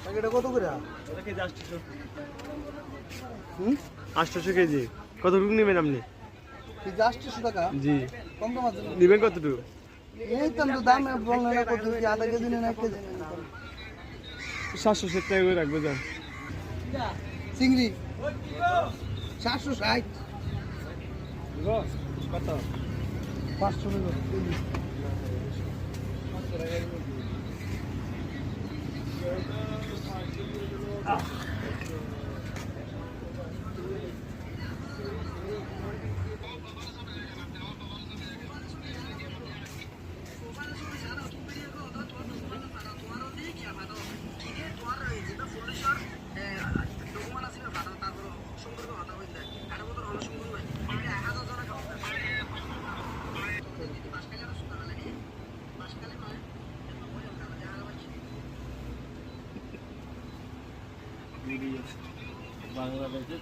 এটা কত করে? 800 কেজি। কতটুকু নেবেন আপনি? কেজি 800 টাকা? জি। কম দাম আছে? নেবেন কতটুকু? এই তো দাম বললেন কত কি, আধা কেজি নেন 1 কেজি? 760 টাকা করে রাখবো যান। চিংড়ি 760। কত? 500 টাকা কেজি। বাংলাদেশের